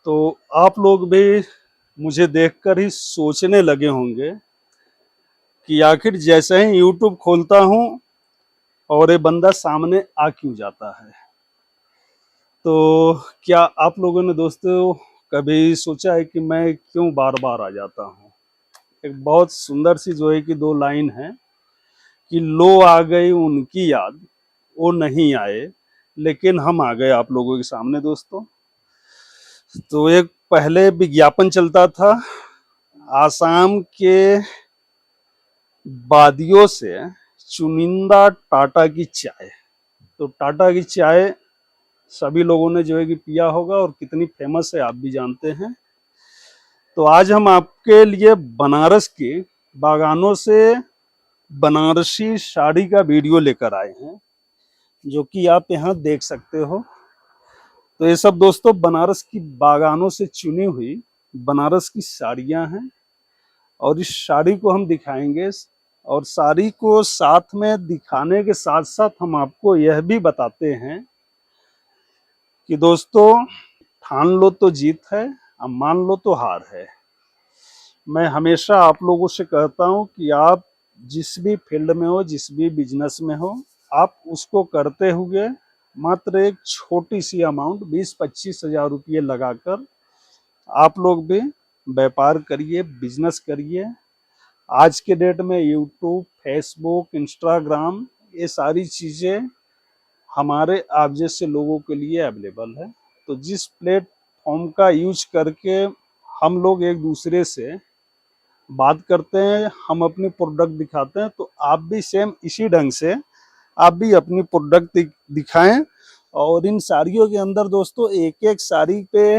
तो आप लोग भी मुझे देखकर ही सोचने लगे होंगे कि आखिर जैसे ही यूट्यूब खोलता हूँ और ये बंदा सामने आ क्यों जाता है। तो क्या आप लोगों ने दोस्तों कभी सोचा है कि मैं क्यों बार बार आ जाता हूँ। एक बहुत सुंदर सी जो है कि दो लाइन है कि लो आ गई उनकी याद, वो नहीं आए लेकिन हम आ गए आप लोगों के सामने दोस्तों। तो एक पहले विज्ञापन चलता था आसाम के वादियों से चुनिंदा टाटा की चाय। तो टाटा की चाय सभी लोगों ने जो है कि पिया होगा और कितनी फेमस है आप भी जानते हैं। तो आज हम आपके लिए बनारस के बागानों से बनारसी साड़ी का वीडियो लेकर आए हैं, जो कि आप यहाँ देख सकते हो। तो ये सब दोस्तों बनारस की बागानों से चुनी हुई बनारस की साड़ियाँ हैं और इस साड़ी को हम दिखाएंगे। और साड़ी को साथ में दिखाने के साथ साथ हम आपको यह भी बताते हैं कि दोस्तों ठान लो तो जीत है, अब मान लो तो हार है। मैं हमेशा आप लोगों से कहता हूं कि आप जिस भी फील्ड में हो, जिस भी बिजनेस में हो, आप उसको करते हुए मात्र एक छोटी सी अमाउंट 20-25 हजार रुपये लगाकर आप लोग भी व्यापार करिए, बिजनेस करिए। आज के डेट में यूट्यूब, फेसबुक, इंस्टाग्राम, ये सारी चीज़ें हमारे आप जैसे लोगों के लिए अवेलेबल है। तो जिस प्लेटफॉर्म का यूज करके हम लोग एक दूसरे से बात करते हैं, हम अपनी प्रोडक्ट दिखाते हैं, तो आप भी सेम इसी ढंग से आप भी अपनी प्रोडक्ट दिखाएं। और इन साड़ियों के अंदर दोस्तों एक एक साड़ी पे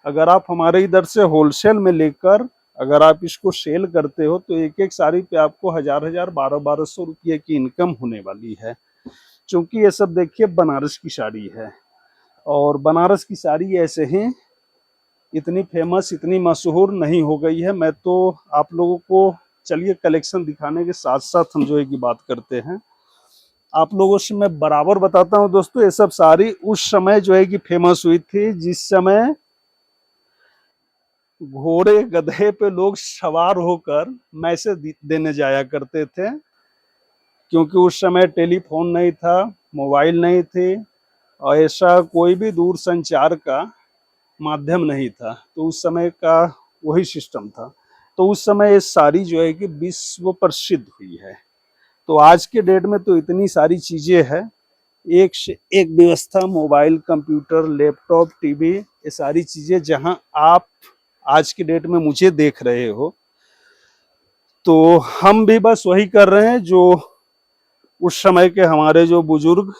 अगर आप हमारे इधर से होलसेल में लेकर अगर आप इसको सेल करते हो तो एक एक साड़ी पे आपको 1000-1000, 1200-1200 रुपये की इनकम होने वाली है। क्योंकि ये सब देखिए बनारस की साड़ी है और बनारस की साड़ी ऐसे ही इतनी फेमस, इतनी मशहूर नहीं हो गई है। मैं तो आप लोगों को चलिए कलेक्शन दिखाने के साथ साथ हम जो है कि बात करते हैं। आप लोगों से मैं बराबर बताता हूँ दोस्तों, ये सब साड़ी उस समय जो है कि फेमस हुई थी जिस समय घोड़े गधे पे लोग सवार होकर मैसेज देने जाया करते थे। क्योंकि उस समय टेलीफोन नहीं था, मोबाइल नहीं थे और ऐसा कोई भी दूर संचार का माध्यम नहीं था। तो उस समय का वही सिस्टम था। तो उस समय ये साड़ी जो है कि विश्व प्रसिद्ध हुई है। तो आज के डेट में तो इतनी सारी चीजें हैं, एक से एक व्यवस्था, मोबाइल, कंप्यूटर, लैपटॉप, टीवी, ये सारी चीजें जहां आप आज की डेट में मुझे देख रहे हो, तो हम भी बस वही कर रहे हैं जो उस समय के हमारे जो बुजुर्ग,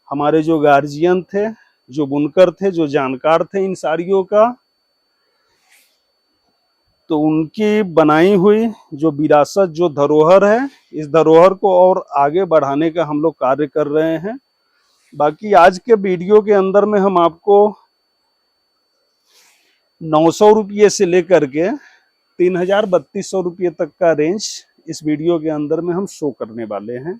हमारे जो गार्जियन थे, जो बुनकर थे, जो जानकार थे इन साड़ियों का, तो उनकी बनाई हुई जो विरासत, जो धरोहर है, इस धरोहर को और आगे बढ़ाने का हम लोग कार्य कर रहे हैं। बाकी आज के वीडियो के अंदर में हम आपको 900 रुपये से लेकर के 3000-3200 रुपये तक का रेंज इस वीडियो के अंदर में हम शो करने वाले हैं।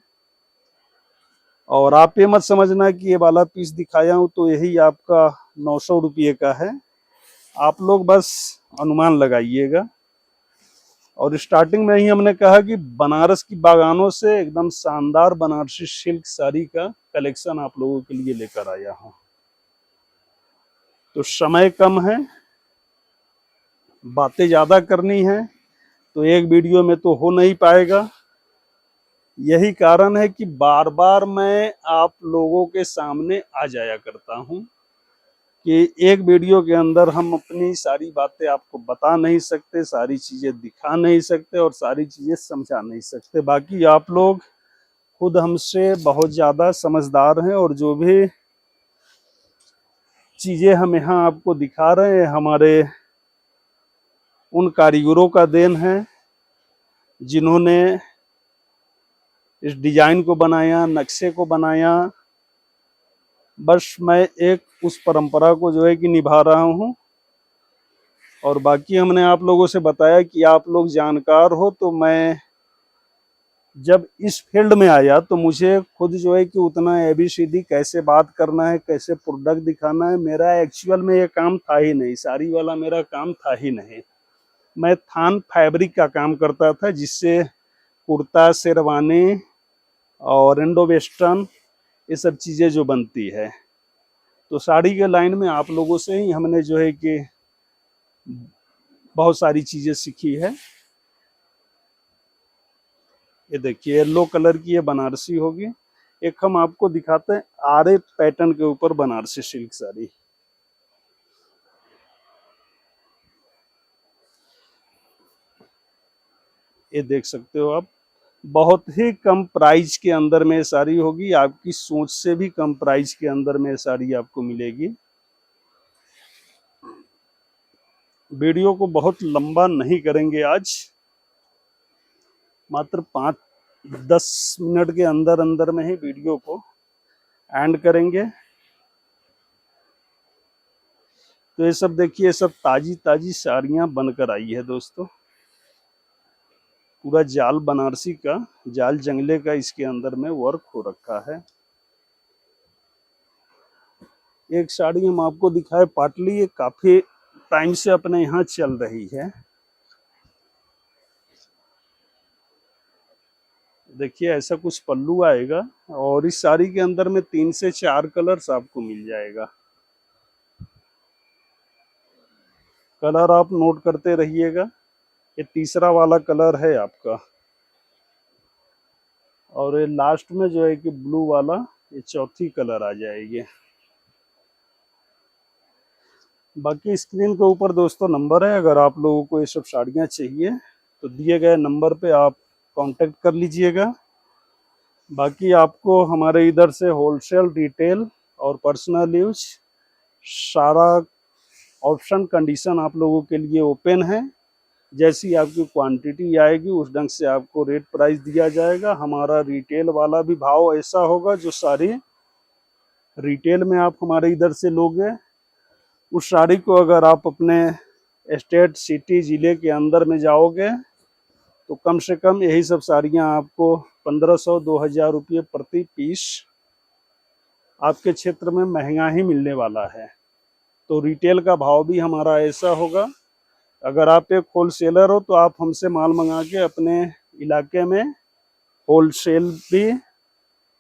और आप ये मत समझना कि ये वाला पीस दिखाया हूँ तो यही आपका 900 रुपये का है। आप लोग बस अनुमान लगाइएगा। और स्टार्टिंग में ही हमने कहा कि बनारस की बागानों से एकदम शानदार बनारसी सिल्क साड़ी का कलेक्शन आप लोगों के लिए लेकर आया हूँ। तो समय कम है, बातें ज़्यादा करनी है तो एक वीडियो में तो हो नहीं पाएगा। यही कारण है कि बार बार मैं आप लोगों के सामने आ जाया करता हूँ कि एक वीडियो के अंदर हम अपनी सारी बातें आपको बता नहीं सकते, सारी चीज़ें दिखा नहीं सकते और सारी चीज़ें समझा नहीं सकते। बाकी आप लोग खुद हमसे बहुत ज़्यादा समझदार हैं और जो भी चीज़ें हम यहाँ आपको दिखा रहे हैं हमारे उन कारीगरों का देन है जिन्होंने इस डिजाइन को बनाया, नक्शे को बनाया। बस मैं एक उस परंपरा को जो है कि निभा रहा हूँ। और बाकी हमने आप लोगों से बताया कि आप लोग जानकार हो तो मैं जब इस फील्ड में आया तो मुझे खुद जो है कि उतना ABCD कैसे बात करना है, कैसे प्रोडक्ट दिखाना है, मेरा एक्चुअल में ये काम था ही नहीं, साड़ी वाला मेरा काम था ही नहीं। मैं थान फैब्रिक का काम करता था, जिससे कुर्ता, शेरवानी और इंडो वेस्टर्न ये सब चीज़ें जो बनती है। तो साड़ी के लाइन में आप लोगों से ही हमने जो है कि बहुत सारी चीज़ें सीखी है। ये देखिए येलो कलर की ये बनारसी होगी। एक हम आपको दिखाते हैं आरे पैटर्न के ऊपर बनारसी सिल्क साड़ी। ये देख सकते हो आप, बहुत ही कम प्राइस के अंदर में साड़ी होगी, आपकी सोच से भी कम प्राइस के अंदर में साड़ी आपको मिलेगी। वीडियो को बहुत लंबा नहीं करेंगे आज, मात्र 5-10 मिनट के अंदर अंदर में ही वीडियो को एंड करेंगे। तो ये सब देखिए, सब ताजी ताजी साड़ियाँ बनकर आई है दोस्तों। पूरा जाल बनारसी का, जाल जंगले का इसके अंदर में वर्क हो रखा है। एक साड़ी हम आपको दिखाए पाटली, ये काफी टाइम से अपने यहाँ चल रही है। देखिए ऐसा कुछ पल्लू आएगा और इस साड़ी के अंदर में 3 से 4 कलर्स आपको मिल जाएगा। कलर आप नोट करते रहिएगा। ये तीसरा वाला कलर है आपका, और ये लास्ट में जो है कि ब्लू वाला, ये चौथी कलर आ जाएगी। बाकी स्क्रीन के ऊपर दोस्तों नंबर है, अगर आप लोगों को ये सब साड़ियाँ चाहिए तो दिए गए नंबर पे आप कांटेक्ट कर लीजिएगा। बाकी आपको हमारे इधर से होलसेल, रिटेल और पर्सनल यूज सारा ऑप्शन कंडीशन आप लोगों के लिए ओपन है। जैसी आपकी क्वांटिटी आएगी उस ढंग से आपको रेट प्राइस दिया जाएगा। हमारा रिटेल वाला भी भाव ऐसा होगा, जो साड़ी रिटेल में आप हमारे इधर से लोगे, उस साड़ी को अगर आप अपने स्टेट, सिटी, ज़िले के अंदर में जाओगे तो कम से कम यही सब साड़ियाँ आपको 1500-2000 रुपये प्रति पीस आपके क्षेत्र में महंगा ही मिलने वाला है। तो रिटेल का भाव भी हमारा ऐसा होगा। अगर आप एक होलसेलर हो तो आप हमसे माल मंगा के अपने इलाके में होलसेल भी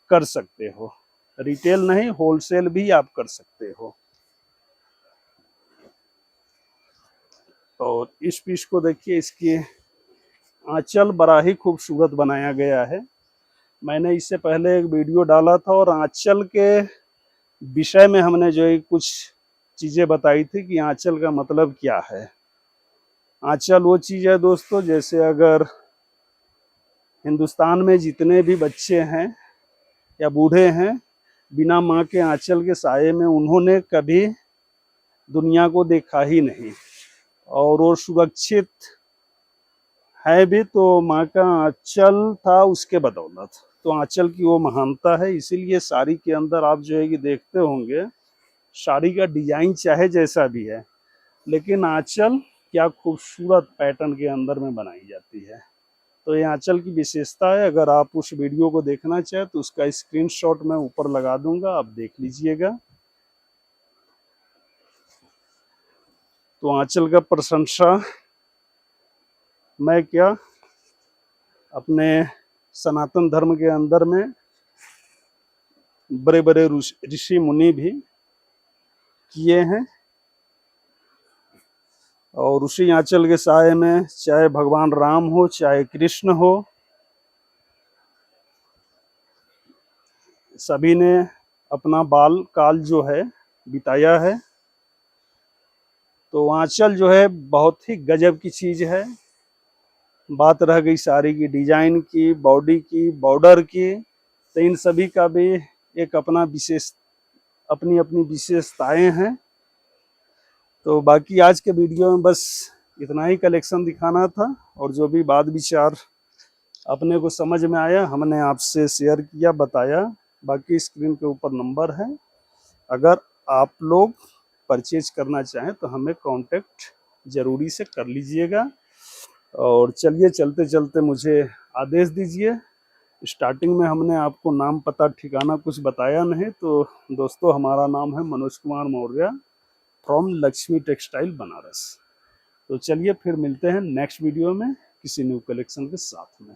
कर सकते हो, रिटेल नहीं होलसेल भी आप कर सकते हो। और इस पीस को देखिए, इसकी आंचल बड़ा ही खूबसूरत बनाया गया है। मैंने इससे पहले एक वीडियो डाला था और आंचल के विषय में हमने जो है कुछ चीज़ें बताई थी कि आंचल का मतलब क्या है। आंचल वो चीज़ है दोस्तों, जैसे अगर हिंदुस्तान में जितने भी बच्चे हैं या बूढ़े हैं, बिना माँ के आंचल के साये में उन्होंने कभी दुनिया को देखा ही नहीं, और वो सुरक्षित है भी तो माँ का आंचल था उसके बदौलत। तो आंचल की वो महानता है। इसीलिए साड़ी के अंदर आप जो है कि देखते होंगे, साड़ी का डिजाइन चाहे जैसा भी है, लेकिन आंचल क्या खूबसूरत पैटर्न के अंदर में बनाई जाती है। तो ये आंचल की विशेषता है। अगर आप उस वीडियो को देखना चाहें तो उसका स्क्रीनशॉट मैं ऊपर लगा दूंगा, आप देख लीजिएगा। तो आंचल का प्रशंसा मैं क्या, अपने सनातन धर्म के अंदर में बड़े बड़े ऋषि मुनि भी किए हैं, और उसी आंचल के साये में चाहे भगवान राम हो, चाहे कृष्ण हो, सभी ने अपना बाल काल जो है बिताया है। तो आंचल जो है बहुत ही गजब की चीज़ है। बात रह गई साड़ी की डिजाइन की, बॉडी की, बॉर्डर की, तो इन सभी का भी एक अपना विशेष, अपनी अपनी विशेषताएं हैं। तो बाकी आज के वीडियो में बस इतना ही कलेक्शन दिखाना था, और जो भी बात विचार अपने को समझ में आया हमने आपसे शेयर किया, बताया। बाकी स्क्रीन के ऊपर नंबर है, अगर आप लोग परचेज करना चाहें तो हमें कांटेक्ट ज़रूरी से कर लीजिएगा। और चलिए चलते चलते मुझे आदेश दीजिए। स्टार्टिंग में हमने आपको नाम पता ठिकाना कुछ बताया नहीं, तो दोस्तों हमारा नाम है मनोज कुमार मौर्य फ्रॉम लक्ष्मी टेक्सटाइल बनारस। तो चलिए फिर मिलते हैं नेक्स्ट वीडियो में किसी न्यू कलेक्शन के साथ में।